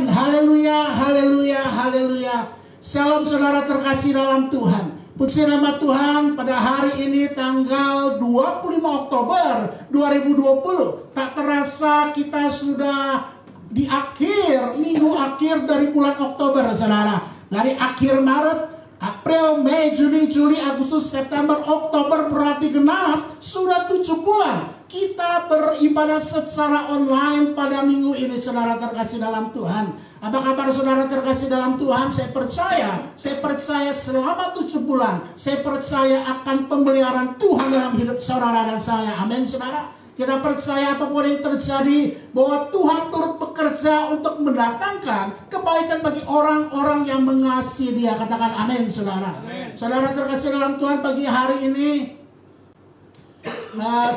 Haleluya, haleluya, haleluya. Shalom saudara terkasih dalam Tuhan. Puji nama Tuhan, pada hari ini tanggal 25 Oktober 2020. Tak terasa kita sudah di minggu akhir dari bulan Oktober saudara. Dari akhir Maret, April, Mei, Juni, Juli, Agustus, September, Oktober berarti genap. Sudah 7 bulan kita beribadah secara online pada minggu ini saudara terkasih dalam Tuhan. Apa kabar saudara terkasih dalam Tuhan? Saya percaya selama 7 bulan saya percaya akan pemeliharaan Tuhan dalam hidup saudara dan saya. Amin saudara. Kita percaya apapun yang terjadi bahwa Tuhan turut bekerja untuk mendatangkan kebaikan bagi orang-orang yang mengasihi Dia. Katakan amin saudara. Amin. Saudara terkasih dalam Tuhan, pagi hari ini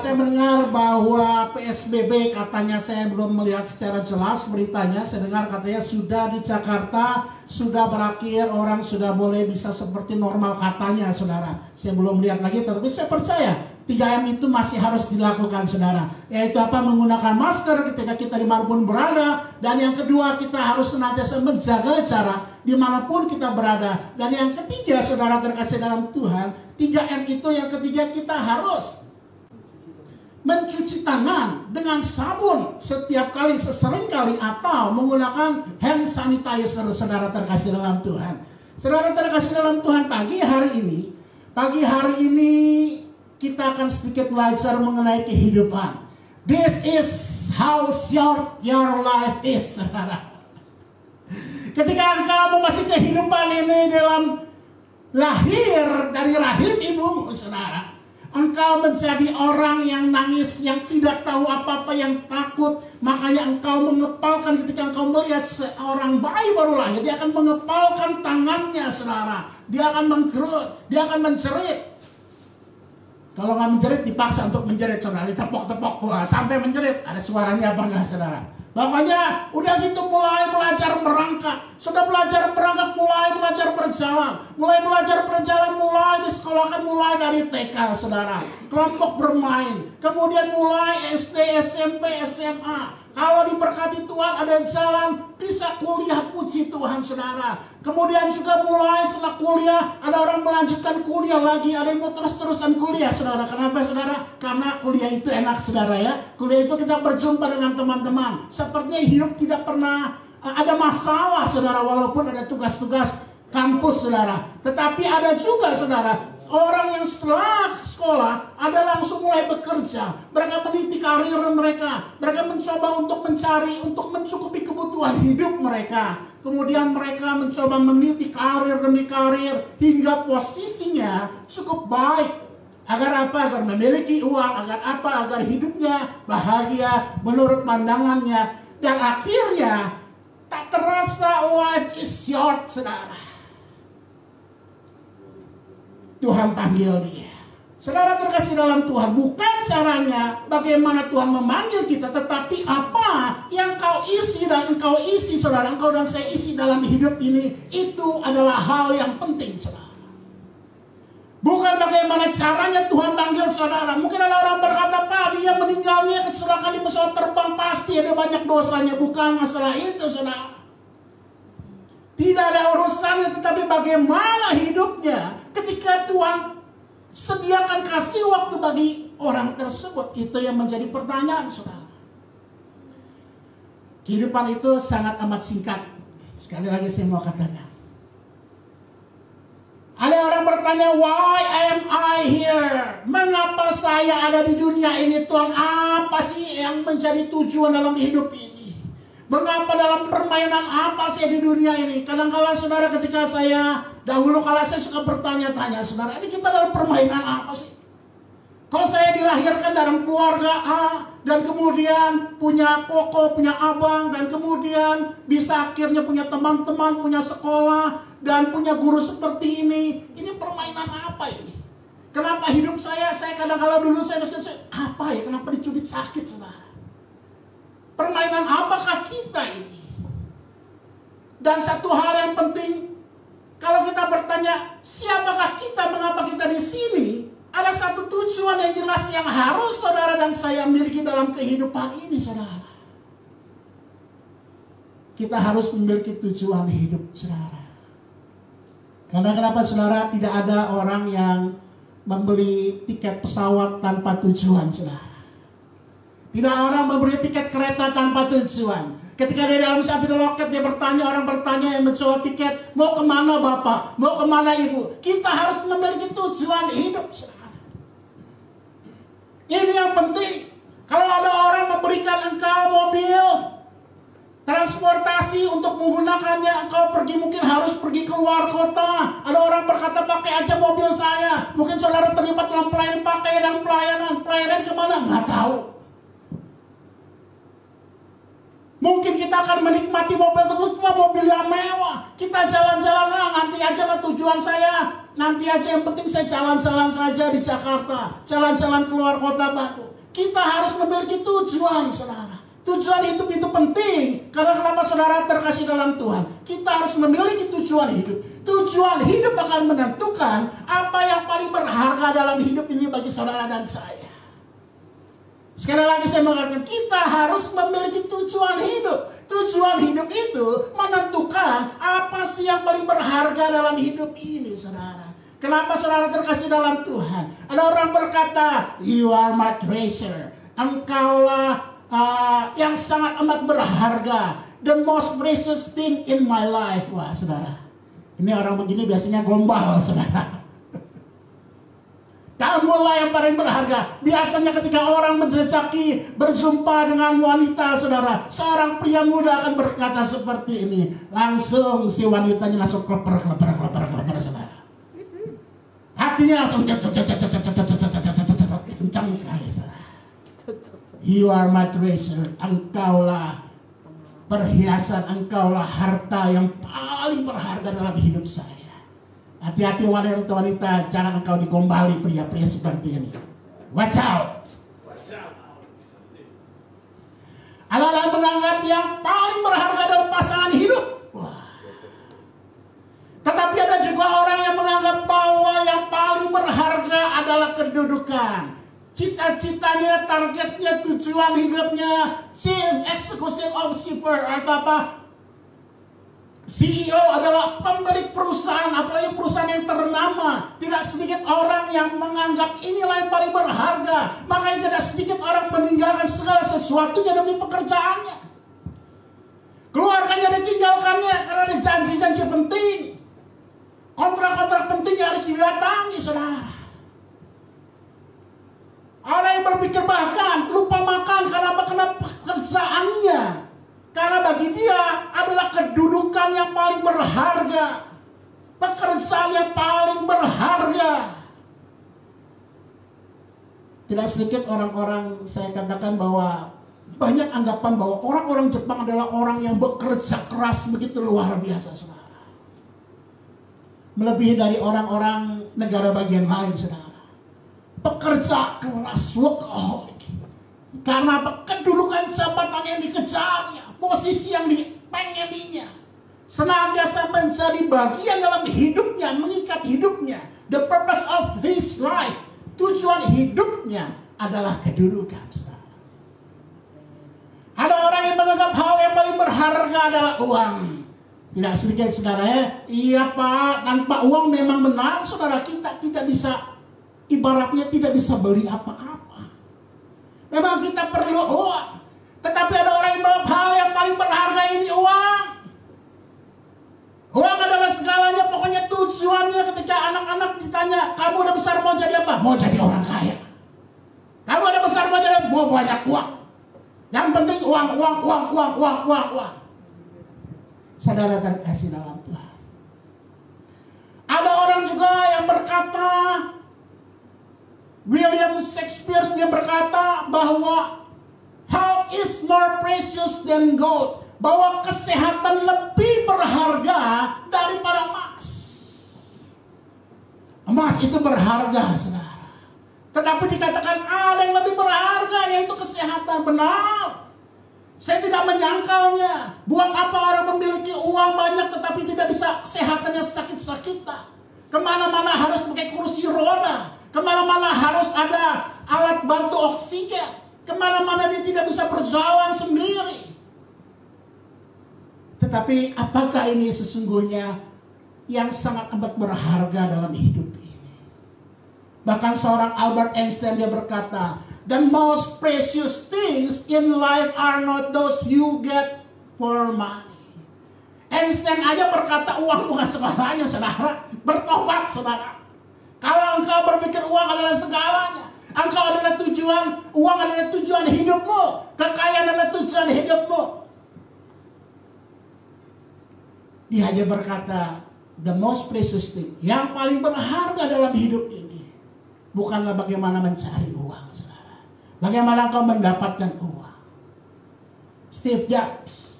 saya mendengar bahwa PSBB katanya, saya belum melihat secara jelas beritanya. Saya dengar katanya sudah di Jakarta sudah berakhir, orang sudah boleh bisa seperti normal katanya saudara. Saya belum lihat lagi, tapi saya percaya 3M itu masih harus dilakukan saudara. Yaitu apa? Menggunakan masker ketika kita dimanapun berada. Dan yang kedua, kita harus senantiasa menjaga jarak dimanapun kita berada. Dan yang ketiga saudara terkasih dalam Tuhan, 3M itu yang ketiga, kita harus mencuci tangan dengan sabun setiap kali, sesering kali, atau menggunakan hand sanitizer saudara terkasih dalam Tuhan. Saudara terkasih dalam Tuhan, pagi hari ini kita akan sedikit belajar mengenai kehidupan. This is how short your life is saudara. Ketika engkau memasuki kehidupan ini dalam lahir dari rahim ibumu saudara, engkau menjadi orang yang nangis, yang tidak tahu apa-apa, yang takut. Makanya engkau mengepalkan ketika engkau melihat seorang bayi baru lahir. Dia akan mengepalkan tangannya saudara. Dia akan menggerut, dia akan menjerit. Kalau nggak menjerit, dipaksa untuk menjerit saudara. Ditepok-tepok sampai menjerit. Ada suaranya apa enggak saudara? Pokoknya udah gitu mulai belajar merangkak. Sudah belajar merangkak, mulai belajar berjalan. Mulai disekolahkan mulai dari TK saudara. Kelompok bermain. Kemudian mulai SD, SMP, SMA. Kalau diberkati Tuhan ada jalan bisa kuliah, puji Tuhan saudara. Kemudian juga mulai setelah kuliah ada orang melanjutkan kuliah lagi. Ada yang mau terus-terusan kuliah saudara. Kenapa saudara? Karena kuliah itu enak saudara ya. Kuliah itu kita berjumpa dengan teman-teman. Sepertinya hidup tidak pernah ada masalah saudara. Walaupun ada tugas-tugas kampus saudara. Tetapi ada juga saudara orang yang setelah sekolah ada langsung mulai bekerja. Mereka meniti karir mereka. Mereka mencoba untuk mencari, untuk mencukupi kebutuhan hidup mereka. Kemudian mereka mencoba meniti karir demi karir hingga posisinya cukup baik. Agar apa? Agar memiliki uang. Agar apa? Agar hidupnya bahagia menurut pandangannya. Dan akhirnya tak terasa life is short saudara. Tuhan panggil dia. Saudara terkasih dalam Tuhan, bukan caranya bagaimana Tuhan memanggil kita, tetapi apa yang kau isi dan engkau isi saudara, engkau dan saya isi dalam hidup ini, itu adalah hal yang penting saudara. Bukan bagaimana caranya Tuhan panggil saudara. Mungkin ada orang berkata, Pak, dia meninggalnya kecelakaan di pesawat terbang, pasti ada banyak dosanya. Bukan masalah itu saudara. Tidak ada urusannya, tetapi bagaimana hidupnya ketika Tuhan sediakan kasih waktu bagi orang tersebut. Itu yang menjadi pertanyaan saudara. Kehidupan itu sangat amat singkat. Sekali lagi saya mau katakan, ada orang bertanya, why am I here? Mengapa saya ada di dunia ini Tuhan? Apa sih yang menjadi tujuan dalam hidup ini? Mengapa dalam permainan apa saya di dunia ini? Kadang-kadang saudara, ketika saya dahulu kala saya suka bertanya-tanya saudara, ini kita dalam permainan apa sih? Kalau saya dilahirkan dalam keluarga A, dan kemudian punya koko, punya abang, dan kemudian bisa akhirnya punya teman-teman, punya sekolah, dan punya guru seperti ini permainan apa ini? Kenapa hidup saya kadang-kadang dulu saya apa ya, kenapa dicubit sakit saudara? Permainan apakah kita ini? Dan satu hal yang penting, kalau kita bertanya siapakah kita, mengapa kita di sini, ada satu tujuan yang jelas yang harus saudara dan saya miliki dalam kehidupan ini saudara. kita harus memiliki tujuan hidup, saudara. Karena kenapa, saudara? Tidak ada orang yang membeli tiket pesawat tanpa tujuan, saudara. Tidak orang membeli tiket kereta tanpa tujuan. Ketika dia dalam sabit loket, dia bertanya, orang bertanya yang menjual tiket, mau kemana bapak, mau kemana ibu? Kita harus memiliki tujuan hidup, saudara. Ini yang penting. Kalau ada orang memberikan engkau mobil transportasi untuk menggunakannya, engkau pergi, mungkin harus pergi keluar kota. Ada orang berkata, pakai aja mobil saya. Mungkin saudara terlibat dalam pelayanan, pakai dan pelayanan kemana? Nggak tahu. Mungkin kita akan menikmati mobil tersebut, mobil yang mewah. Kita jalan-jalan, nanti aja lah tujuan saya. Nanti aja, yang penting saya jalan-jalan saja di Jakarta. Jalan-jalan keluar kota Batu. Kita harus memiliki tujuan, saudara. Tujuan hidup itu penting. Karena kenapa, saudara terkasih dalam Tuhan? Kita harus memiliki tujuan hidup. Tujuan hidup akan menentukan apa yang paling berharga dalam hidup ini bagi saudara dan saya. Sekali lagi saya mengatakan, kita harus memiliki tujuan hidup. Tujuan hidup itu menentukan apa sih yang paling berharga dalam hidup ini, saudara. Kenapa, saudara terkasih dalam Tuhan? Ada orang berkata, you are my treasure. Engkaulah yang sangat amat berharga. The most precious thing in my life. Wah, saudara. Ini orang begini biasanya gombal, saudara. Kamulah yang paling berharga. Biasanya ketika orang menjejaki, berjumpa dengan wanita, saudara, seorang pria muda akan berkata seperti ini. Langsung si wanitanya langsung kleper, saudara. Hatinya langsung kencang sekali, saudara. You are my treasure. Engkaulah perhiasan, engkaulah harta yang paling berharga dalam hidup saya. Hati-hati wanita, jangan engkau digombali pria-pria seperti ini. Watch out. Ada yang menganggap yang paling berharga dalam pasangan hidup. Wah. Tetapi ada juga orang yang menganggap bahwa yang paling berharga adalah kedudukan. Cita-citanya, targetnya, tujuan hidupnya, chief executive officer atau apa? CEO adalah pemilik perusahaan, apalagi perusahaan yang ternama. Tidak sedikit orang yang menganggap inilah yang paling berharga. Makanya tidak sedikit orang meninggalkan segala sesuatunya demi pekerjaannya. Keluarganya ditinggalkannya karena ada janji-janji penting. Kontrak-kontrak penting yang harus didatangi, saudara. Orang yang berpikir bahkan lupa makan karena pekerjaannya. Karena bagi dia adalah kedudukan yang paling berharga. Pekerjaan yang paling berharga. Tidak sedikit orang-orang, saya katakan bahwa banyak anggapan bahwa orang-orang Jepang adalah orang yang bekerja keras begitu luar biasa, saudara. Melebihi dari orang-orang negara bagian lain, saudara. Pekerja keras, workaholic. Karena kedudukan jabatan yang dikejarnya, posisi yang dipengeninya, senantiasa menjadi bagian dalam hidupnya, mengikat hidupnya. The purpose of his life, tujuan hidupnya adalah kedudukan. Ada orang yang menganggap hal yang paling berharga adalah uang. Tidak sedikit, saudara, ya. Iya pak, tanpa uang memang benar, saudara, kita tidak bisa, ibaratnya tidak bisa beli apa-apa. Memang kita perlu uang. Tetapi ada orang yang menganggap hal yang paling berharga ini uang. Uang adalah segalanya, pokoknya tujuannya ketika anak-anak ditanya, kamu udah besar mau jadi apa? Mau jadi orang kaya. Kamu udah besar mau jadi apa? Mau banyak uang. Yang penting uang. Saudara terkasih dalam Tuhan. Ada orang juga yang berkata, William Shakespeare, dia berkata bahwa health is more precious than gold. Bahwa kesehatan lebih berharga daripada emas. Emas itu berharga, saudara. Tetapi dikatakan ada yang lebih berharga, yaitu kesehatan. Benar. Saya tidak menyangkalnya. Buat apa orang memiliki uang banyak tetapi tidak bisa kesehatannya sakit-sakitan. Kemana-mana harus pakai kursi roda. Kemana-mana harus ada alat bantu oksigen. Kemana-mana dia tidak bisa berjalan sendiri. Tetapi apakah ini sesungguhnya yang sangat amat berharga dalam hidup ini? Bahkan seorang Albert Einstein dia berkata, the most precious things in life are not those you get for money. Einstein aja berkata uang bukan segalanya, saudara. Bertobat, saudara. Kalau engkau berpikir uang adalah segalanya, engkau adalah tujuan, uang adalah tujuan hidupmu, kekayaan adalah tujuan hidupmu. Dia aja berkata, the most precious thing, yang paling berharga dalam hidup ini, bukanlah bagaimana mencari uang, saudara. Bagaimana engkau mendapatkan uang. Steve Jobs,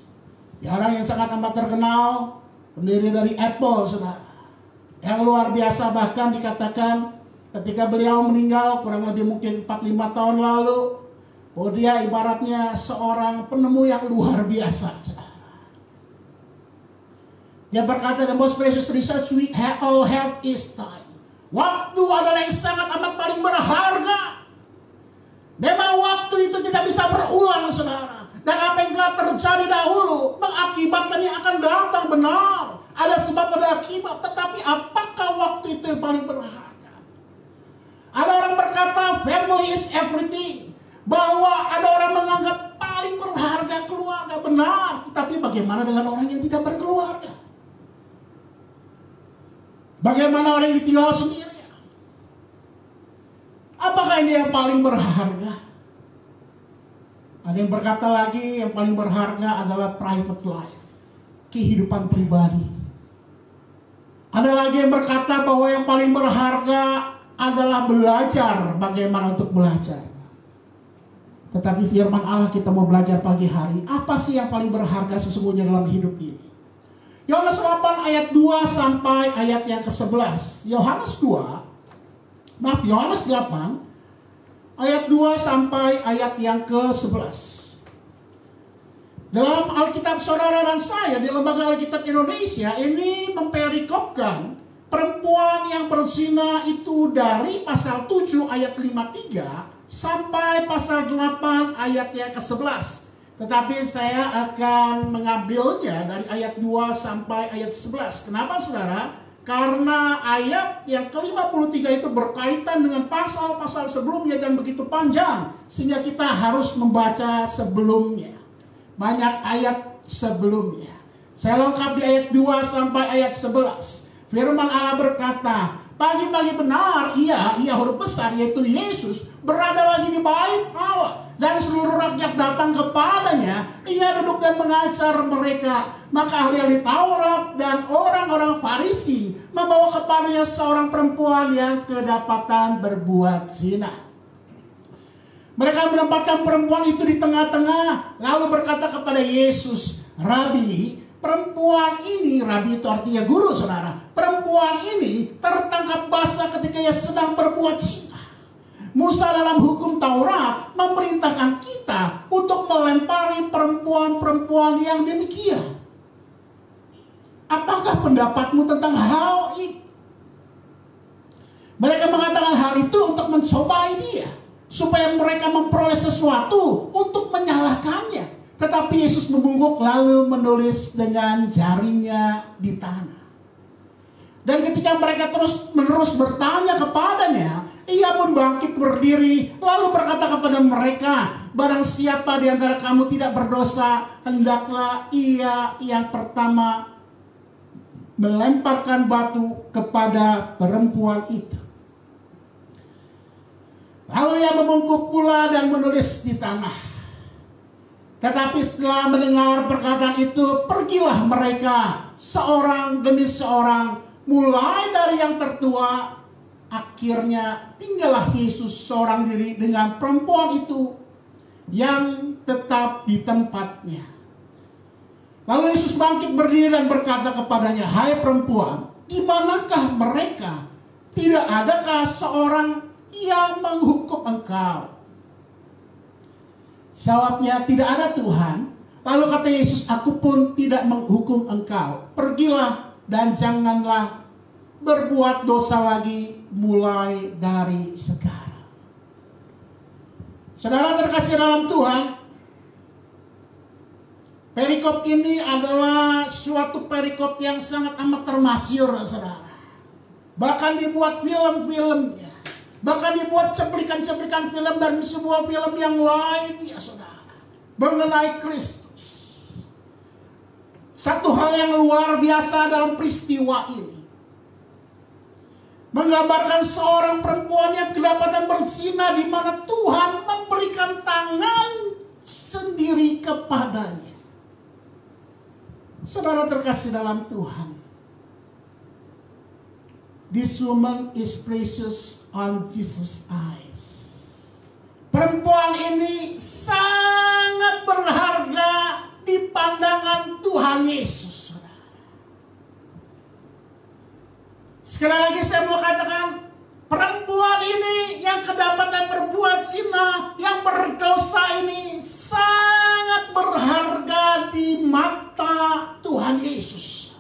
dia orang yang sangat amat terkenal, pendiri dari Apple, saudara. Yang luar biasa, bahkan dikatakan ketika beliau meninggal kurang lebih mungkin 4-5 tahun lalu, bahwa dia ibaratnya seorang penemu yang luar biasa, saudara. Dia berkata, the most precious resource we all have is time. Waktu adalah yang sangat amat paling berharga. Memang waktu itu tidak bisa berulang, saudara. Dan apa yang telah terjadi dahulu mengakibatkan yang akan datang, benar. Ada sebab, ada akibat. Tetapi apakah waktu itu yang paling berharga? Ada orang berkata family is everything. Bahwa ada orang menganggap paling berharga keluarga, benar. Tetapi bagaimana dengan orang yang tidak berkeluarga? Bagaimana orang yang ditinggal sendiri? Apakah ini yang paling berharga? Ada yang berkata lagi yang paling berharga adalah private life, kehidupan pribadi. Ada lagi yang berkata bahwa yang paling berharga adalah belajar, bagaimana untuk belajar. Tetapi firman Allah kita mau belajar pagi hari, apa sih yang paling berharga sesungguhnya dalam hidup ini? Yohanes 8 ayat 2 sampai ayat yang ke-11. Yohanes 8 ayat 2 sampai ayat yang ke-11. Dalam Alkitab saudara dan saya di Lembaga Alkitab Indonesia ini memperikopkan perempuan yang berzina itu dari pasal 7 ayat 53 sampai pasal 8 ayat yang ke-11. Tetapi saya akan mengambilnya dari ayat 2 sampai ayat 11. Kenapa, saudara? Karena ayat yang ke-53 itu berkaitan dengan pasal-pasal sebelumnya dan begitu panjang, sehingga kita harus membaca sebelumnya. Banyak ayat sebelumnya. Saya lengkap di ayat 2 sampai ayat 11. Firman Allah berkata, pagi-pagi benar ia huruf besar yaitu Yesus berada lagi di bait Allah. Dan seluruh rakyat datang kepadanya. Ia duduk dan mengajar mereka. Maka ahli-ahli Taurat dan orang-orang Farisi membawa kepadanya seorang perempuan yang kedapatan berbuat zina. Mereka menempatkan perempuan itu di tengah-tengah, lalu berkata kepada Yesus, Rabi, perempuan ini, Rabi itu artinya guru, saudara. Perempuan ini tertangkap basah ketika ia sedang berbuat zina. Musa dalam hukum Taurat memerintahkan kita untuk melempari perempuan-perempuan yang demikian. Apakah pendapatmu tentang hal ini? Mereka mengatakan hal itu untuk mencobai dia, supaya mereka memperoleh sesuatu untuk menyalahkannya. Tetapi Yesus membungkuk lalu menulis dengan jarinya di tanah. Dan ketika mereka terus-menerus bertanya kepadanya, ia pun bangkit berdiri lalu berkata kepada mereka, barang siapa di antara kamu tidak berdosa, hendaklah ia yang pertama melemparkan batu kepada perempuan itu. Lalu ia membungkuk pula dan menulis di tanah. Tetapi setelah mendengar perkataan itu, pergilah mereka seorang demi seorang, mulai dari yang tertua. Akhirnya tinggallah Yesus seorang diri dengan perempuan itu yang tetap di tempatnya. Lalu Yesus bangkit berdiri dan berkata kepadanya, hai perempuan, di manakah mereka? Tidak adakah seorang yang menghukum engkau? Jawabnya, tidak ada Tuhan. Lalu kata Yesus, aku pun tidak menghukum engkau. Pergilah dan janganlah berbuat dosa lagi mulai dari sekarang. Saudara terkasih dalam Tuhan, Perikop ini adalah suatu perikop yang sangat amat termasyhur, saudara. Bahkan dibuat film-filmnya. Bahkan dibuat cuplikan-cuplikan film dan sebuah film yang lain, ya saudara. Mengenai Kristus. Satu hal yang luar biasa dalam peristiwa ini. Menggambarkan seorang perempuan yang kedapatan berzina di mana Tuhan memberikan tangan sendiri kepadanya. Saudara terkasih dalam Tuhan, this woman is precious on Jesus' eyes. Perempuan ini sangat berharga di pandangan Tuhan Yesus. Sekali lagi saya mau katakan, perempuan ini yang kedapatan berbuat zina, yang berdosa ini sangat berharga di mata Tuhan Yesus.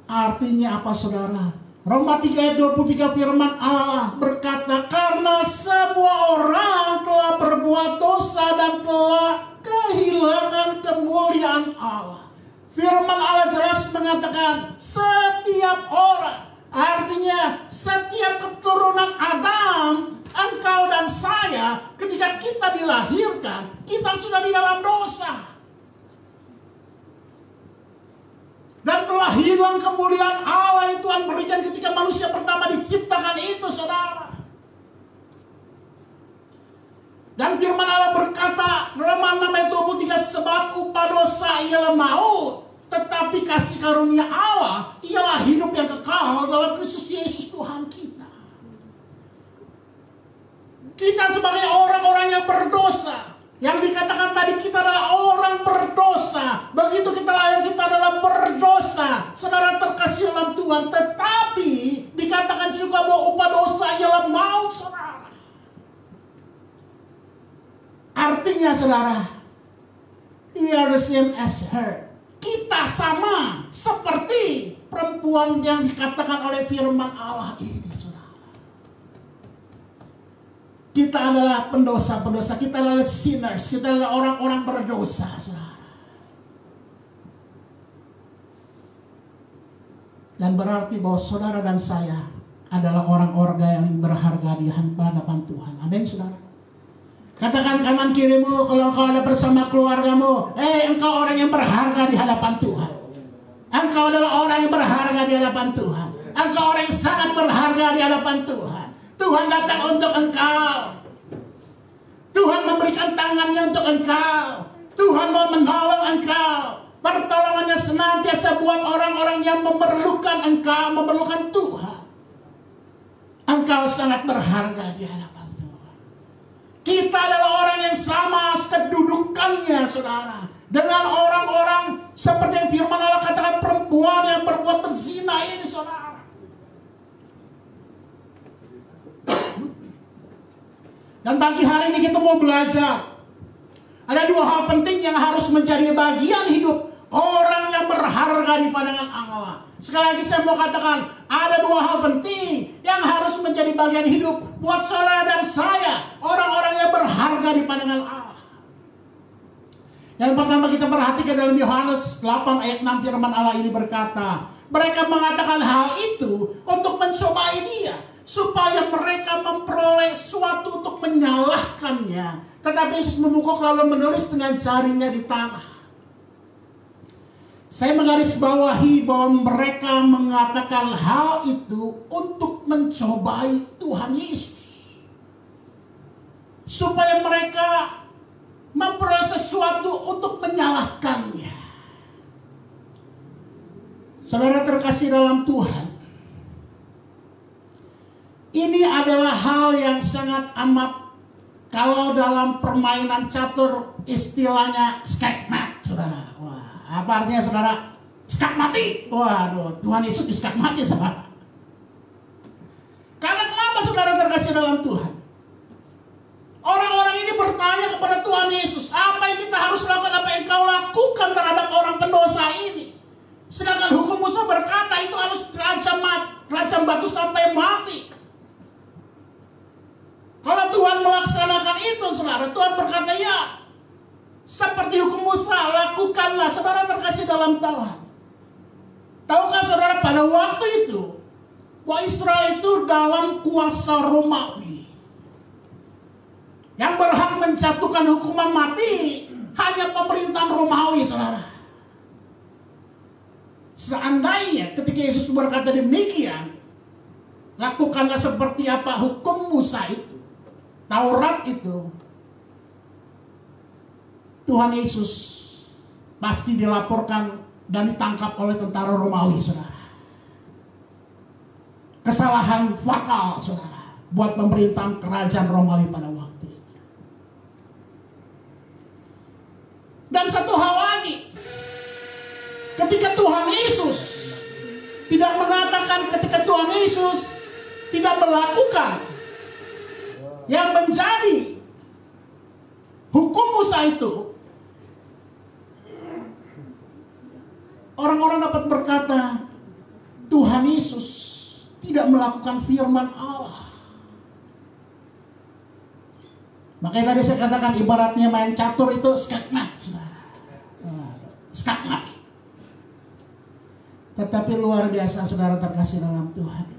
Artinya apa, saudara? Roma 3 ayat 23 firman Allah berkata, karena semua orang telah berbuat dosa dan telah kehilangan kemuliaan Allah. Firman Allah jelas mengatakan setiap orang, artinya setiap keturunan Adam, engkau dan saya, ketika kita dilahirkan, kita sudah di dalam dosa. Dan telah hilang kemuliaan Allah yang Tuhan berikan ketika manusia pertama diciptakan itu, saudara. Dan firman Allah berkata, Roma 6 ayat 23, sebab upah dosa ialah maut, tetapi kasih karunia Allah ialah hidup yang kekal dalam Kristus Yesus Tuhan kita. Kita sebagai orang-orang yang berdosa, yang dikatakan tadi kita adalah orang berdosa. Begitu kita lahir kita adalah berdosa, saudara terkasih dalam Tuhan. Tetapi dikatakan juga bahwa upah dosa ialah maut, saudara. Artinya, saudara, we are the same as her. Kita sama seperti perempuan yang dikatakan oleh firman Allah ini, saudara. Kita adalah pendosa-pendosa, kita adalah sinners, kita adalah orang-orang berdosa, saudara. Dan berarti bahwa saudara dan saya adalah orang-orang yang berharga di hadapan Tuhan. Amin, saudara. Katakan kanan kirimu kalau engkau ada bersama keluargamu, engkau orang yang berharga di hadapan Tuhan. Engkau adalah orang yang berharga di hadapan Tuhan. Engkau orang yang sangat berharga di hadapan Tuhan. Tuhan datang untuk engkau. Tuhan memberikan tangannya untuk engkau. Tuhan mau menolong engkau. Pertolongannya senantiasa buat orang-orang yang memerlukan engkau, memerlukan Tuhan. Engkau sangat berharga di hadapan Tuhan. Kita adalah orang yang sama kedudukannya, saudara, dengan orang-orang seperti yang firman Allah katakan, perempuan yang berbuat berzina ini, saudara. Dan pagi hari ini kita mau belajar. Ada dua hal penting yang harus menjadi bagian hidup orang yang berharga di pandangan Allah. Sekali lagi saya mau katakan, ada dua hal penting yang harus menjadi bagian hidup buat saudara dan saya, orang-orang yang berharga di pandangan Allah. Yang pertama kita perhatikan dalam Yohanes 8 ayat 6 firman Allah ini berkata, mereka mengatakan hal itu untuk mencobai dia, supaya mereka memperoleh sesuatu untuk menyalahkannya. Tetapi Yesus memukul lalu menulis dengan jarinya di tanah. Saya menggarisbawahi bahwa mereka mengatakan hal itu untuk mencobai Tuhan Yesus, supaya mereka memperoleh sesuatu untuk menyalahkannya. Saudara terkasih dalam Tuhan, ini adalah hal yang sangat amat, kalau dalam permainan catur istilahnya skakmat, saudara. Wah, apa artinya, saudara? Skak mati. Waduh, Tuhan Yesus di skak mati, saudara. Karena kenapa, saudara terkasih dalam Tuhan? Orang-orang ini bertanya kepada Tuhan Yesus, apa yang kita harus lakukan, apa yang kau lakukan terhadap orang pendosa ini? Sedangkan hukum Musa berkata itu harus rajam batu sampai mati. Kalau Tuhan melaksanakan itu, saudara, Musa, lakukanlah. Saudara terkasih dalam Tuhan. Tahukah saudara pada waktu itu, bahwa Israel itu dalam kuasa Romawi. Yang berhak menjatuhkan hukuman mati hanya pemerintahan Romawi, saudara. Seandainya ketika Yesus berkata demikian, lakukanlah seperti apa hukum Musa itu, Taurat itu, Tuhan Yesus pasti dilaporkan dan ditangkap oleh tentara Romawi, saudara. Kesalahan fatal, saudara, buat pemerintahan kerajaan Romawi pada waktu itu. Dan satu hal lagi, ketika Tuhan Yesus tidak mengatakan, ketika Tuhan Yesus tidak melakukan yang menjadi hukum Musa itu, orang-orang dapat berkata, Tuhan Yesus tidak melakukan firman Allah. Makanya tadi saya katakan ibaratnya main catur itu skakmat, skakmat. Tetapi luar biasa saudara terkasih dalam Tuhan.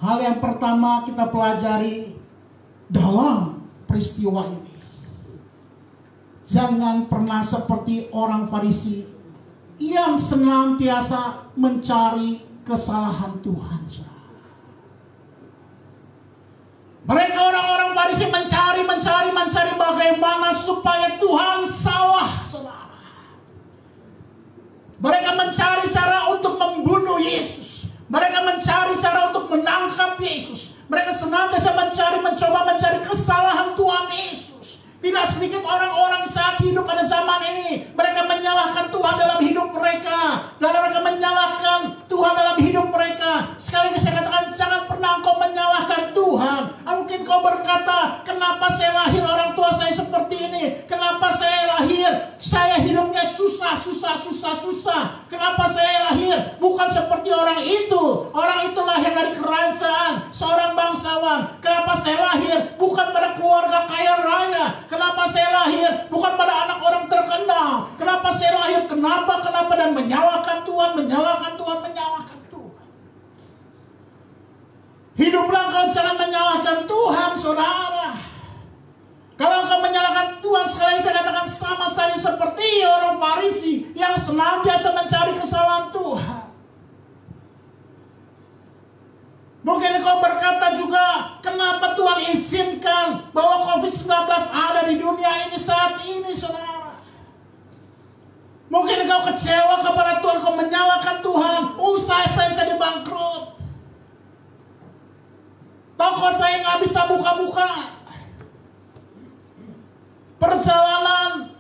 Hal yang pertama kita pelajari dalam peristiwa ini, jangan pernah seperti orang Farisi yang senantiasa mencari kesalahan Tuhan. Mereka orang-orang Farisi mencari bagaimana supaya Tuhan salah, saudara. Mereka mencari cara untuk membunuh Yesus. Mereka mencari cara untuk menangkap Yesus. Mereka senantiasa mencoba mencari kesalahan Tuhan Yesus. Tidak sedikit orang-orang saat hidup pada zaman ini, mereka menyalahkan Tuhan dalam hidup mereka, dan mereka menyalahkan Tuhan dalam hidup mereka. Sekali lagi saya katakan, jangan pernah engkau menyalahkan Tuhan. Mungkin kau berkata, kenapa saya lahir orang tua saya seperti ini? Kenapa saya lahir? Saya hidupnya susah. Kenapa saya lahir bukan seperti orang itu? Orang itu lahir dari kerajaan, seorang bangsawan. Kenapa saya lahir bukan pada keluarga kaya raya? Kenapa saya lahir bukan pada anak orang terkenal? Kenapa saya lahir? Kenapa? Dan menyalahkan Tuhan. Hiduplah kau jangan menyalahkan Tuhan, saudara. Kalau engkau menyalahkan Tuhan, sekali saya katakan sama saja seperti orang Farisi yang senantiasa mencari kesalahan Tuhan. Mungkin engkau berkata juga, kenapa Tuhan izinkan bahwa COVID-19 ada di dunia ini saat ini, saudara? Mungkin engkau kecewa kepada Tuhan, engkau menyalahkan Tuhan. Usaha saya jadi bangkrut. Toko saya nggak bisa buka-buka. Perjalanan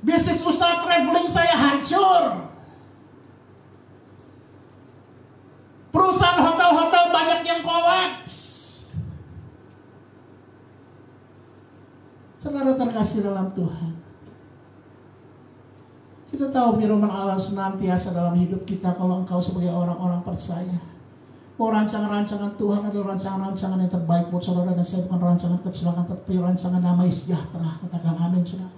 bisnis usaha traveling saya hancur. Perusahaan hotel-hotel banyak yang kolaps. Saudara terkasih dalam Tuhan, kita tahu firman Allah senantiasa dalam hidup kita. Kalau engkau sebagai orang-orang percaya bahwa rancangan-rancangan Tuhan adalah rancangan-rancangan yang terbaik buat saudara dan saya, bukan rancangan kecelakaan, tapi rancangan damai sejahtera. Katakan amin, saudara.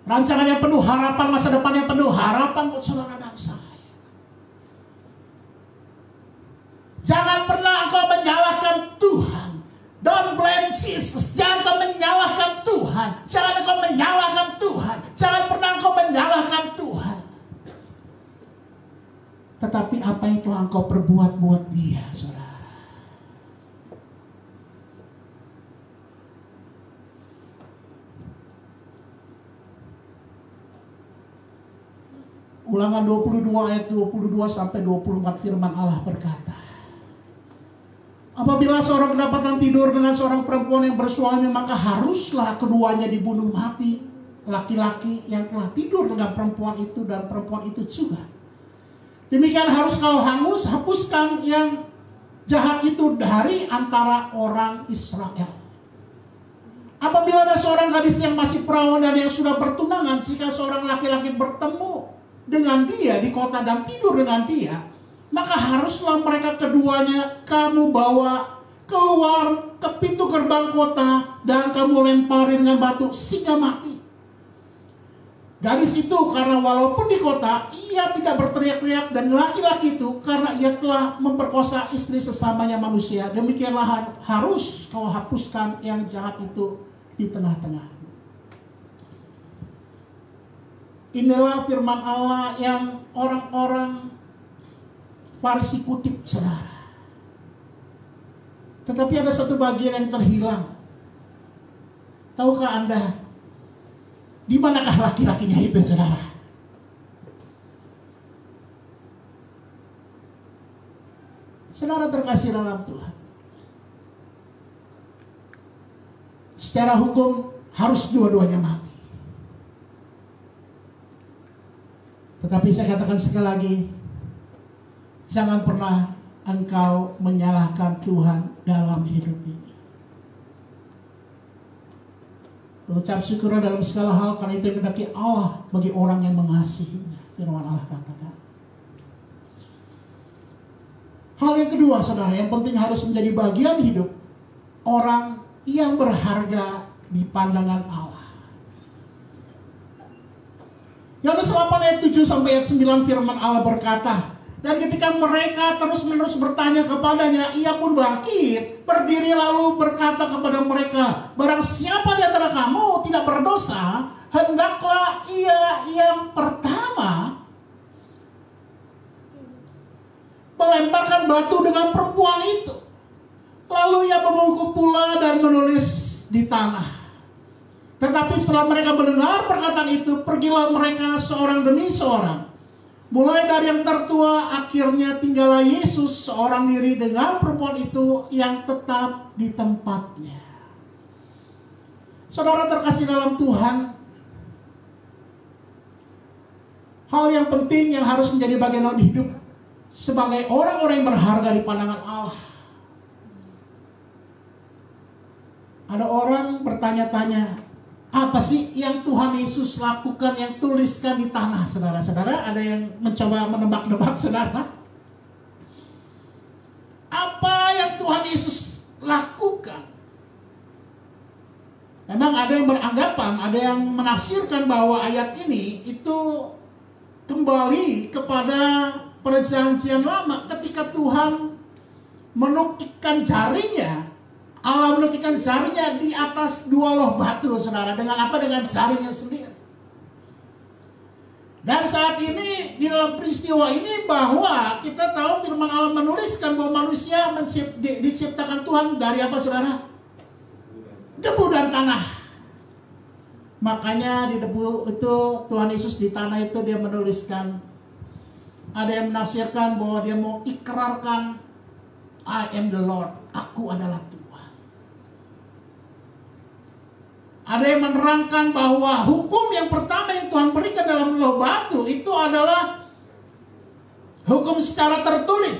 Rancangan yang penuh harapan, masa depan yang penuh harapan buat saudara dan saya. Jangan pernah engkau menyalahkan Tuhan. Don't blame Jesus. Jangan engkau menyalahkan Tuhan. Jangan engkau menyalahkan Tuhan. Jangan pernah engkau menyalahkan Tuhan. Tetapi apa yang telah engkau perbuat buat dia, saudara. Ulangan 22 ayat 22 sampai 24 firman Allah berkata, apabila seorang kedapatan tidur dengan seorang perempuan yang bersuami, maka haruslah keduanya dibunuh mati. Laki-laki yang telah tidur dengan perempuan itu dan perempuan itu juga. Demikian harus kau hapuskan yang jahat itu dari antara orang Israel. Apabila ada seorang gadis yang masih perawan dan yang sudah bertunangan, jika seorang laki-laki bertemu dengan dia di kota dan tidur dengan dia, maka haruslah mereka keduanya kamu bawa keluar ke pintu gerbang kota dan kamu lempari dengan batu sehingga mati. Gadis itu karena walaupun di kota ia tidak berteriak-teriak, dan laki-laki itu karena ia telah memperkosa istri sesamanya manusia. Demikianlah harus kau hapuskan yang jahat itu di tengah-tengah. Inilah firman Allah yang orang-orang Farisi kutip, saudara. Tetapi ada satu bagian yang terhilang. Tahukah Anda di manakah laki-lakinya itu, saudara? Saudara terkasih dalam Tuhan, secara hukum harus dua-duanya mati. Tetapi saya katakan sekali lagi, jangan pernah engkau menyalahkan Tuhan dalam hidup ini. Ucap syukur dalam segala hal, karena itu kehendaki Allah bagi orang yang mengasihinya. Firman Allah katakan. Hal yang kedua, saudara, yang penting harus menjadi bagian hidup orang yang berharga di pandangan Allah. Yohanes 8 ayat 7 sampai ayat 9 firman Allah berkata, dan ketika mereka terus-menerus bertanya kepadanya, ia pun bangkit, berdiri lalu berkata kepada mereka, barang siapa di antara kamu tidak berdosa, hendaklah ia yang pertama melemparkan batu dengan perempuan itu. Lalu ia membungkuk pula dan menulis di tanah. Tetapi setelah mereka mendengar perkataan itu, pergilah mereka seorang demi seorang. Mulai dari yang tertua, akhirnya tinggallah Yesus seorang diri dengan perempuan itu yang tetap di tempatnya. Saudara terkasih dalam Tuhan, hal yang penting yang harus menjadi bagian dalam hidup sebagai orang-orang yang berharga di pandangan Allah. Ada orang bertanya-tanya, apa sih yang Tuhan Yesus lakukan, yang tuliskan di tanah, saudara-saudara? Ada yang mencoba menebak-nebak, saudara? Apa yang Tuhan Yesus lakukan? Memang ada yang beranggapan, ada yang menafsirkan bahwa ayat ini itu kembali kepada perjanjian lama ketika Tuhan menukikkan jarinya. Allah menukikkan jarinya di atas dua loh batu, saudara. Dengan apa? Dengan jarinya sendiri. Dan saat ini di dalam peristiwa ini, bahwa kita tahu firman Allah menuliskan bahwa manusia diciptakan Tuhan dari apa, saudara? Debu dan tanah. Makanya di debu itu Tuhan Yesus, di tanah itu dia menuliskan. Ada yang menafsirkan bahwa dia mau ikrarkan, I am the Lord, aku adalah Tuhan. Ada yang menerangkan bahwa hukum yang pertama yang Tuhan berikan dalam loh batu itu adalah hukum secara tertulis.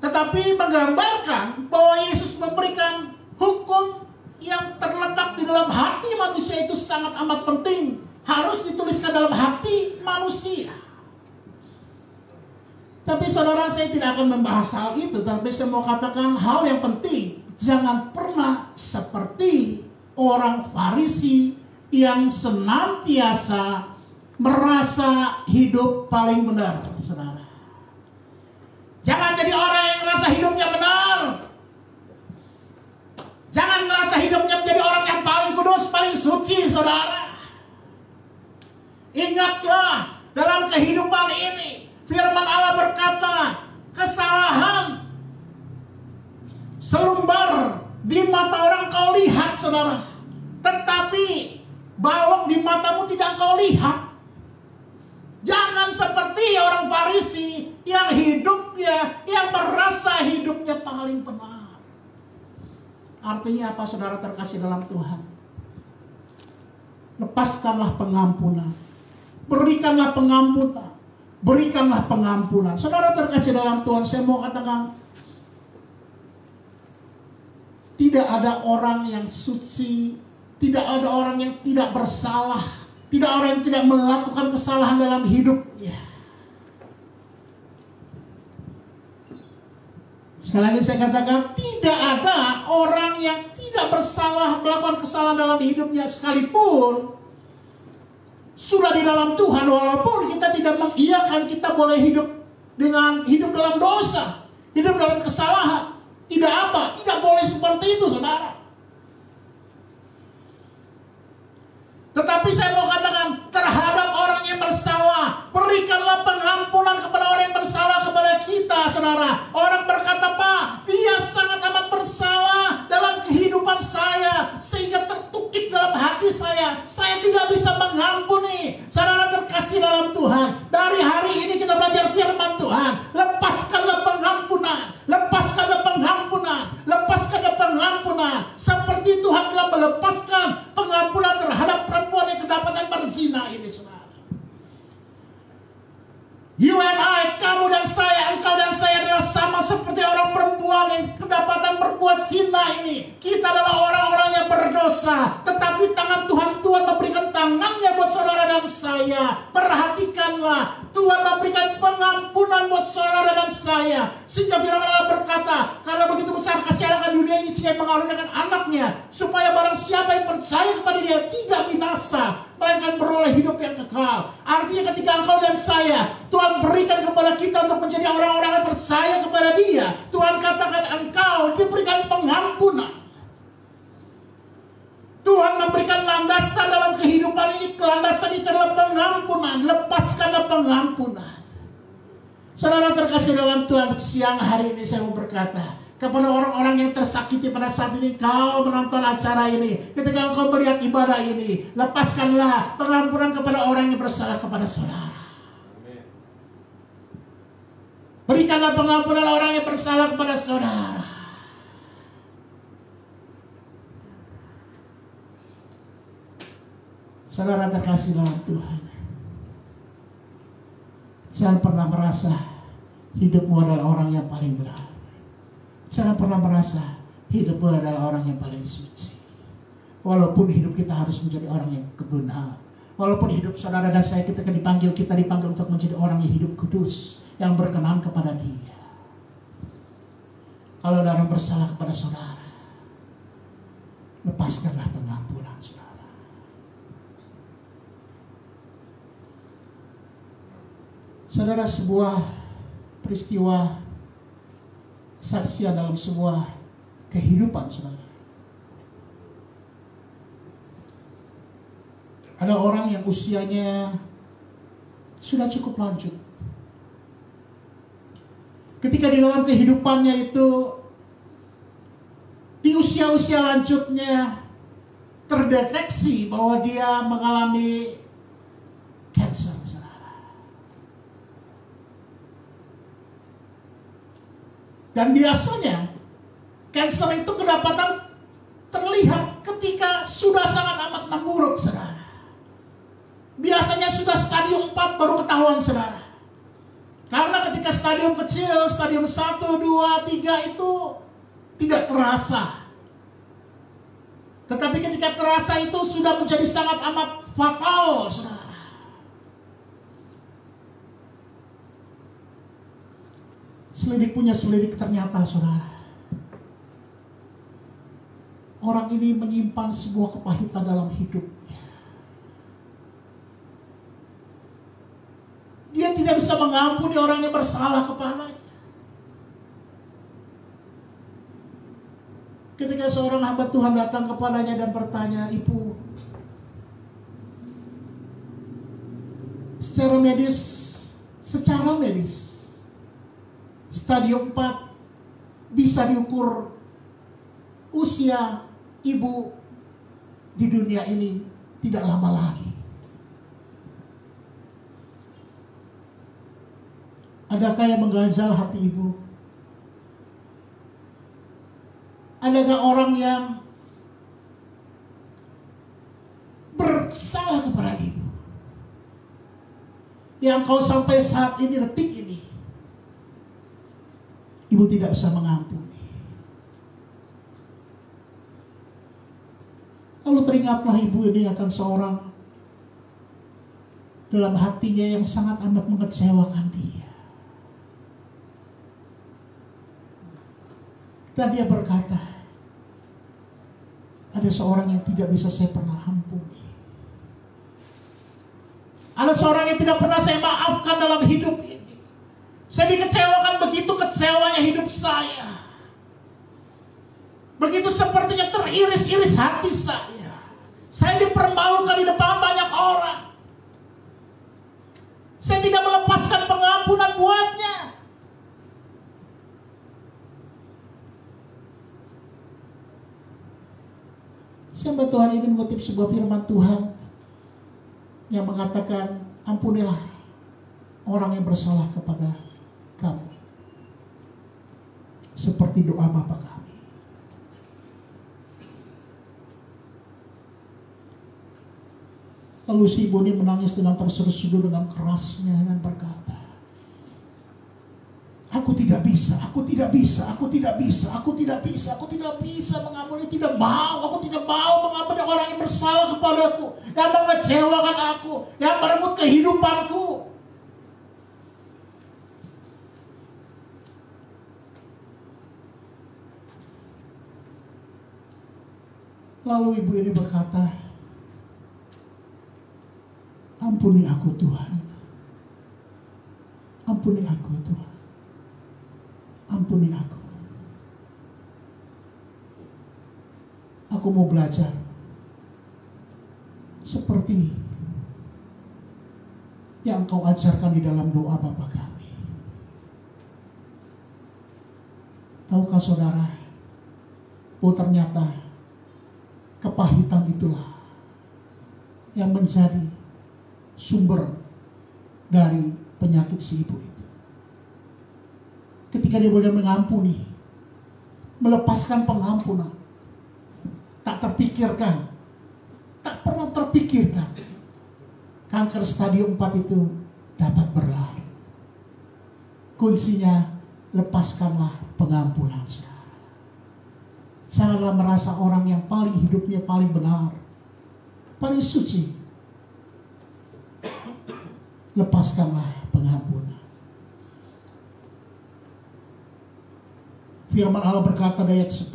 Tetapi menggambarkan bahwa Yesus memberikan hukum yang terletak di dalam hati manusia itu sangat amat penting. Harus dituliskan dalam hati manusia. Tapi saudara, saya tidak akan membahas hal itu. Tapi saya mau katakan hal yang penting. Jangan pernah seperti orang Farisi yang senantiasa merasa hidup paling benar, saudara. Jangan jadi orang yang merasa hidupnya benar. Jangan merasa hidupnya menjadi orang yang paling kudus, paling suci, saudara. Ingatlah, dalam kehidupan ini firman Allah berkata, kesalahan selumbar di mata orang kau lihat, saudara, tetapi balok di matamu tidak kau lihat. Jangan seperti orang Farisi yang hidupnya, yang merasa hidupnya paling benar. Artinya apa, saudara terkasih dalam Tuhan? Lepaskanlah pengampunan, berikanlah pengampunan, berikanlah pengampunan. Saudara terkasih dalam Tuhan, saya mau katakan, tidak ada orang yang suci, tidak ada orang yang tidak bersalah, tidak ada orang yang tidak melakukan kesalahan dalam hidupnya. Sekali lagi saya katakan, tidak ada orang yang tidak tidak bersalah, melakukan kesalahan dalam hidupnya sekalipun, sudah di dalam Tuhan, walaupun kita tidak mengiyakan kita boleh hidup dalam dosa, hidup dalam kesalahan, tidak boleh seperti itu, saudara. Tetapi saya mau katakan, terhadap orang yang bersalah, berikanlah pengampunan kepada orang yang bersalah kepada kita, saudara. Orang berkata, Pak, dia sangat amat bersalah dalam kehidupan saya, sehingga tertukik dalam hati saya tidak bisa mengampuni. Saudara terkasih dalam Tuhan, dari hari ini kita belajar firman Tuhan. Lepaskanlah pengampunan, lepaskanlah pengampunan, lepaskanlah pengampunan, seperti Tuhan telah melepaskan pengampunan terhadap perempuan yang kedapatan berzina ini, saudara. You and I, kamu dan saya, engkau dan saya adalah sama seperti orang perempuan yang kedapatan berbuat zina ini. Kita adalah orang-orang yang berdosa, tetapi tangan Tuhan memberikan tangannya buat saudara dan saya. Perhatikanlah, Tuhan memberikan pengampunan buat saudara dan saya, sehingga firman Allah berkata, karena begitu besar kasih Allah akan dunia ini, sehingga mengaruniakan anaknya, supaya barang siapa yang percaya kepada dia tidak binasa, melainkan beroleh hidup yang kekal. Artinya ketika engkau dan saya, Tuhan berikan kepada kita untuk menjadi orang-orang yang percaya kepada dia, Tuhan katakan engkau diberikan pengampunan. Tuhan memberikan landasan dalam kehidupan ini, landasan itu adalah pengampunan. Lepaskanlah pengampunan. Saudara terkasih dalam Tuhan, siang hari ini saya mau berkata kepada orang-orang yang tersakiti pada saat ini, kau menonton acara ini, ketika engkau melihat ibadah ini, lepaskanlah pengampunan kepada orang yang bersalah kepada saudara. Berikanlah pengampunan orang yang bersalah kepada saudara. Saudara terkasih dalam Tuhan, jangan pernah merasa hidupmu adalah orang yang paling benar. Jangan pernah merasa hidupmu adalah orang yang paling suci. Walaupun hidup kita harus menjadi orang yang benar. Walaupun hidup saudara dan saya kita dipanggil untuk menjadi orang yang hidup kudus, yang berkenan kepada Dia. Kalau ada orang bersalah kepada saudara, lepaskanlah pengampunan saudara. Saudara, sebuah peristiwa kesaksian dalam sebuah kehidupan saudara. Ada orang yang usianya sudah cukup lanjut. Ketika di dalam kehidupannya itu, di usia-usia lanjutnya, terdeteksi bahwa dia mengalami cancer. Dan biasanya kanker itu kedapatan terlihat ketika sudah sangat amat memburuk, saudara. Biasanya sudah stadium 4 baru ketahuan, saudara. Karena ketika stadium kecil, stadium 1, 2, 3 itu tidak terasa. Tetapi ketika terasa itu sudah menjadi sangat amat fatal, saudara. Selidik punya selidik, ternyata saudara, orang ini menyimpan sebuah kepahitan dalam hidupnya. Dia tidak bisa mengampuni orang yang bersalah kepadanya. Ketika seorang hamba Tuhan datang kepadanya dan bertanya, Ibu, secara medis, stadium 4 bisa diukur usia ibu di dunia ini tidak lama lagi. Adakah yang mengganjal hati ibu? Adakah orang yang bersalah kepada ibu, yang kau sampai saat ini, detik ini, ibu tidak bisa mengampuni? Lalu teringatlah ibu ini akan seorang dalam hatinya yang sangat amat mengecewakan dia. Dan dia berkata, ada seorang yang tidak bisa saya pernah ampuni. Ada seorang yang tidak pernah saya maafkan dalam hidup ini. Saya dikecewakan, begitu kecewanya hidup saya. Begitu sepertinya teriris-iris hati saya. Saya dipermalukan di depan banyak orang. Saya tidak melepaskan pengampunan buatnya. Sampai Tuhan ini mengutip sebuah firman Tuhan yang mengatakan, ampunilah orang yang bersalah kepada kamu seperti doa Bapa kami. Lalu si ibu ini menangis dengan terseduh-seduh dengan kerasnya dan berkata, aku tidak bisa, aku tidak bisa, aku tidak bisa, aku tidak bisa, aku tidak bisa mengampuni, tidak mau, aku tidak mau mengampuni orang yang bersalah kepadaku, yang mengecewakan aku, yang merenggut kehidupanku. Lalu ibu ini berkata, ampuni aku Tuhan, ampuni aku Tuhan. Ampuni aku. Aku mau belajar seperti yang Engkau ajarkan di dalam doa Bapa kami. Tahukah saudara, bahwa ternyata kepahitan itulah yang menjadi sumber dari penyakit si ibu itu. Ketika dia boleh mengampuni, melepaskan pengampunan, tak terpikirkan, tak pernah terpikirkan, kanker stadium 4 itu dapat berlalu. Kuncinya, lepaskanlah pengampunan. Janganlah merasa orang yang paling hidupnya paling benar, paling suci. Lepaskanlah pengampunan. Firman Allah berkata di ayat 10.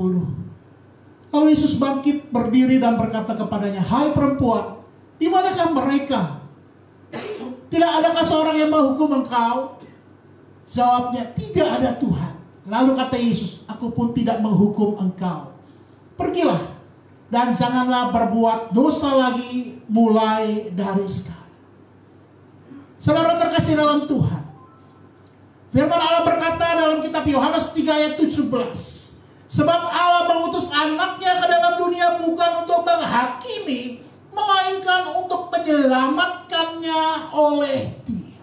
Lalu Yesus bangkit berdiri dan berkata kepadanya, hai perempuan, di manakah mereka? Tidak adakah seorang yang menghukum engkau? Jawabnya, tidak ada Tuhan. Lalu kata Yesus, aku pun tidak menghukum engkau. Pergilah dan janganlah berbuat dosa lagi mulai dari sekarang. Saudara terkasih dalam Tuhan, firman Allah berkata dalam kitab Yohanes 3 ayat 17, sebab Allah mengutus anaknya ke dalam dunia bukan untuk menghakimi, melainkan untuk menyelamatkannya oleh Dia.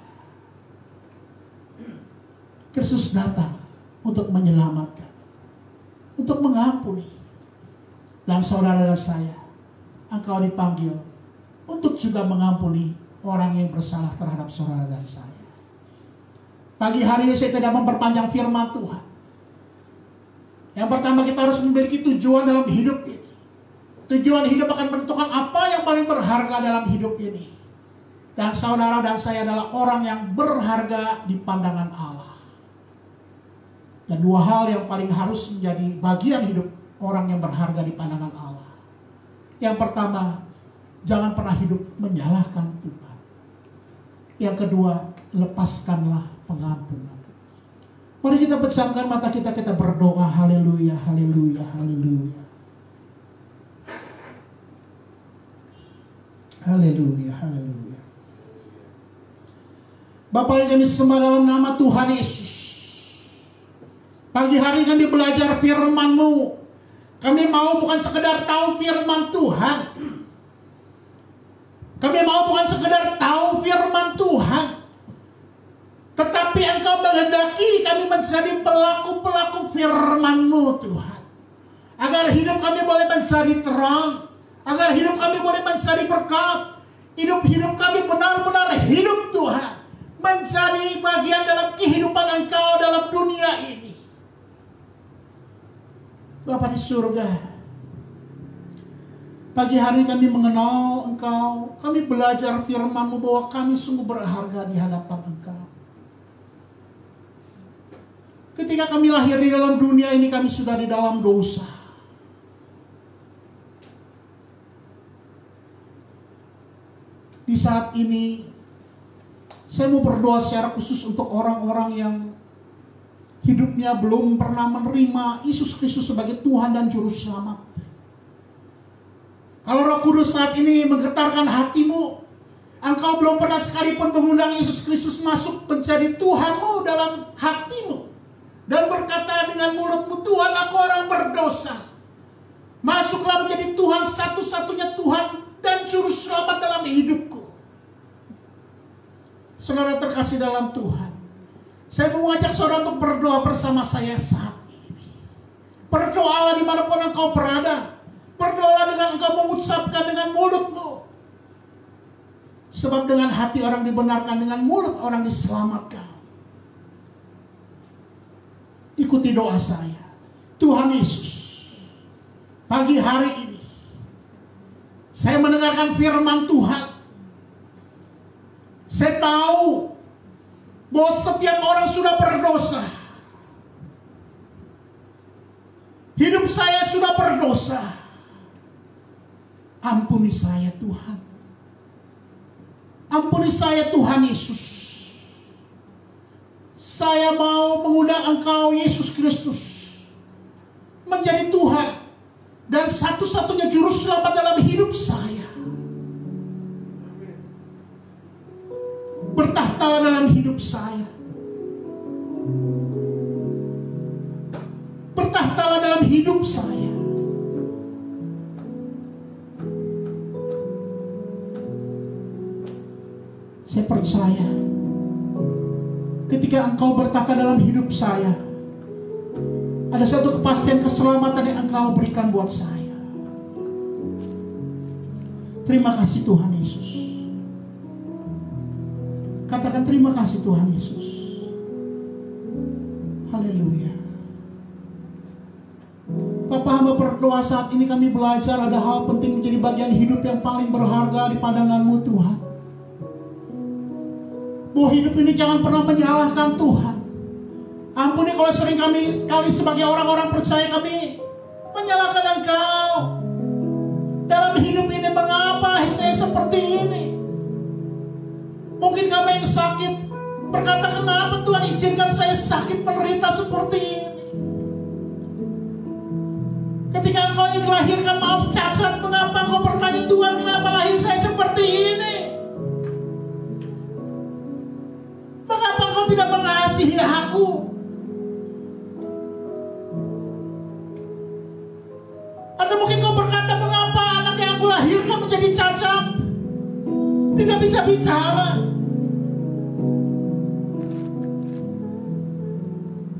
Kristus datang untuk menyelamatkan, untuk mengampuni. Dan saudara dan saya, engkau dipanggil untuk juga mengampuni orang yang bersalah terhadap saudara dan saya. Pagi hari ini saya tidak memperpanjang firman Tuhan. Yang pertama, kita harus memiliki tujuan dalam hidup ini. Tujuan hidup akan menentukan apa yang paling berharga dalam hidup ini. Dan saudara dan saya adalah orang yang berharga di pandangan Allah. Dan dua hal yang paling harus menjadi bagian hidup orang yang berharga di pandangan Allah. Yang pertama, jangan pernah hidup menyalahkan Tuhan. Yang kedua, lepaskanlah pengampunan. Mari kita pejamkan mata kita berdoa. Haleluya, haleluya, haleluya. Haleluya, haleluya. Bapa yang kami sembah dalam nama Tuhan Yesus, pagi hari kami belajar firman-Mu. Kami mau bukan sekedar tahu firman Tuhan. Kami mau bukan sekedar tahu firman Tuhan, tetapi Engkau menghendaki kami menjadi pelaku-pelaku firman-Mu Tuhan. Agar hidup kami boleh menjadi terang, agar hidup kami boleh menjadi berkat. Hidup kami benar-benar hidup Tuhan, menjadi bagian dalam kehidupan Engkau dalam dunia ini. Bapa di surga, pagi hari kami mengenal Engkau, kami belajar firman-Mu bahwa kami sungguh berharga di hadapan Engkau. Ketika kami lahir di dalam dunia ini, kami sudah di dalam dosa. Di saat ini saya mau berdoa secara khusus untuk orang-orang yang hidupnya belum pernah menerima Yesus Kristus sebagai Tuhan dan Juru Selamat. Kalau Roh Kudus saat ini menggetarkan hatimu, engkau belum pernah sekalipun mengundang Yesus Kristus masuk menjadi Tuhanmu dalam hatimu, dan berkata dengan mulutmu, Tuhan, aku orang berdosa. Masuklah menjadi Tuhan, satu-satunya Tuhan dan Juru Selamat dalam hidupku. Saudara terkasih dalam Tuhan, saya mau mengajak saudara untuk berdoa bersama saya saat ini. Berdoalah dimanapun engkau berada. Berdoalah dengan engkau mengucapkan dengan mulutmu. Sebab dengan hati orang dibenarkan, dengan mulut orang diselamatkan. Ikuti doa saya. Tuhan Yesus, pagi hari ini saya mendengarkan firman Tuhan. Saya tahu bahwa setiap orang sudah berdosa. Hidup saya sudah berdosa. Ampuni saya Tuhan. Ampuni saya Tuhan Yesus. Saya mau mengundang Engkau Yesus Kristus menjadi Tuhan dan satu-satunya Juru Selamat dalam hidup saya. Bertahtalah dalam hidup saya. Bertahtalah dalam hidup saya. Saya percaya ketika Engkau bertahta dalam hidup saya, ada satu kepastian keselamatan yang Engkau berikan buat saya. Terima kasih Tuhan Yesus. Katakan terima kasih Tuhan Yesus. Haleluya. Bapak, hamba berdoa saat ini kami belajar ada hal penting menjadi bagian hidup yang paling berharga di pandangan-Mu Tuhan. Bahwa hidup ini jangan pernah menyalahkan Tuhan. Ampuni kalau sering kali sebagai orang-orang percaya kami menyalahkan Engkau. Dalam hidup ini mengapa saya seperti ini? Mungkin kami yang sakit berkata, kenapa Tuhan izinkan saya sakit menderita seperti ini? Ketika Engkau ini dilahirkan maaf cacat, mengapa Engkau bertanya, Tuhan kenapa lahir saya seperti ini? Mengapa Engkau tidak mengasihi aku? Atau mungkin Engkau berkata, mengapa anak yang aku lahirkan menjadi cacat, tidak bisa bicara?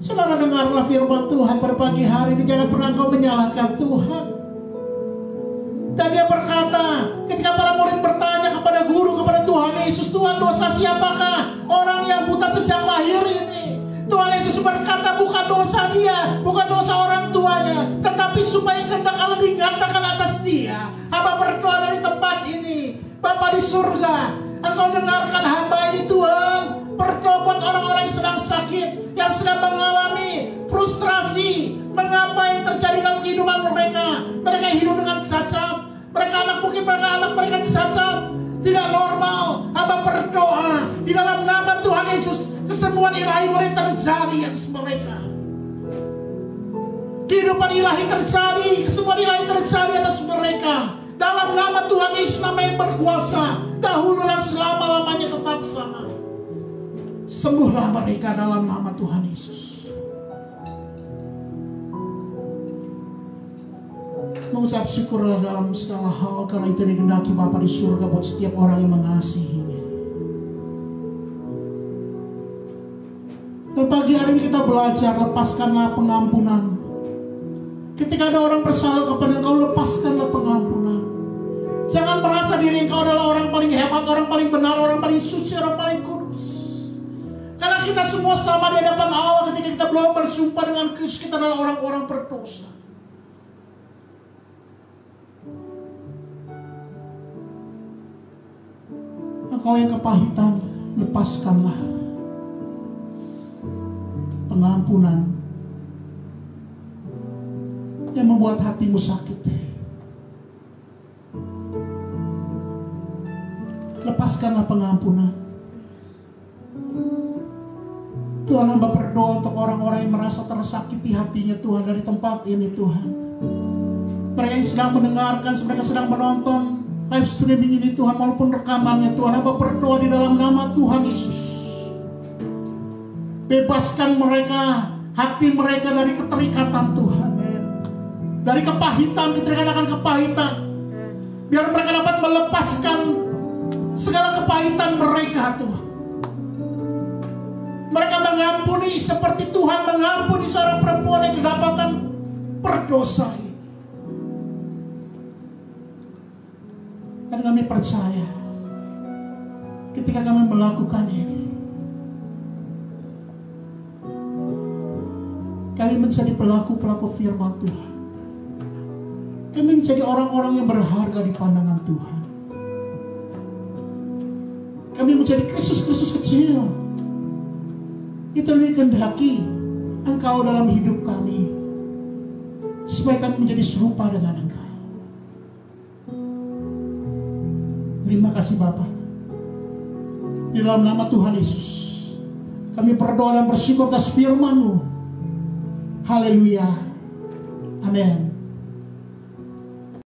Saudara, dengarlah firman Tuhan pada pagi hari ini. Jangan pernah engkau menyalahkan Tuhan. Dan dia berkata, ketika para murid bertanya kepada guru, kepada Tuhan Yesus, Tuhan, dosa siapakah orang yang buta sejak lahir ini? Tuhan Yesus berkata, bukan dosa dia, bukan dosa orang tuanya, tetapi supaya kehendak Allah dinyatakan atas dia. Hamba berdoa dari tempat ini, Bapa di surga, Engkau dengarkan hamba ini Tuhan. Berdoa buat orang-orang yang sedang sakit, yang sedang mengalami frustrasi. Mengapa yang terjadi dalam kehidupan mereka? Mereka hidup dengan cacat. Mungkin anak mereka cacat, tidak normal. Hamba berdoa di dalam nama Tuhan Yesus, kesembuhan ilahi boleh terjadi atas mereka. Kehidupan ilahi terjadi, kesembuhan ilahi terjadi atas mereka. Dalam nama Tuhan Yesus, nama yang berkuasa, dahulu dan selama-lamanya tetap sama. Sembuhlah mereka dalam nama Tuhan Yesus. Mengucap syukurlah dalam segala hal, karena itu dikehendaki Bapa di surga buat setiap orang yang mengasihinya. Dan pagi hari ini kita belajar, lepaskanlah pengampunan. Ketika ada orang bersalah kepada engkau, lepaskanlah pengampunan. Jangan merasa diri engkau adalah orang paling hebat, orang paling benar, orang paling suci, orang paling kudus. Karena kita semua sama di hadapan Allah ketika kita belum berjumpa dengan Kristus. Kita adalah orang-orang berdosa. Engkau yang kepahitan, lepaskanlah pengampunan yang membuat hatimu sakit. lepaskanlah pengampunan. Tuhan, hamba berdoa untuk orang-orang yang merasa tersakiti hatinya Tuhan dari tempat ini Tuhan. Mereka yang sedang mendengarkan, mereka sedang menonton live streaming ini Tuhan, maupun rekamannya Tuhan, hamba berdoa di dalam nama Tuhan Yesus. Bebaskan mereka, hati mereka dari keterikatan Tuhan, dari kepahitan, keterikatan kepahitan. Biar mereka dapat melepaskan segala kepahitan mereka Tuhan. Mereka mengampuni seperti Tuhan mengampuni seorang perempuan yang kedapatan berdosa. Dan kami percaya ketika kami melakukan ini, kami menjadi pelaku-pelaku firman Tuhan. Kami menjadi orang-orang yang berharga di pandangan Tuhan. Kami menjadi Kristus-Kristus kecil. Itu yang dikehendaki Engkau dalam hidup kami, supaya kami menjadi serupa dengan Engkau. Terima kasih Bapa. Di dalam nama Tuhan Yesus kami berdoa dan bersyukur atas firman-Mu. Haleluya. Amin.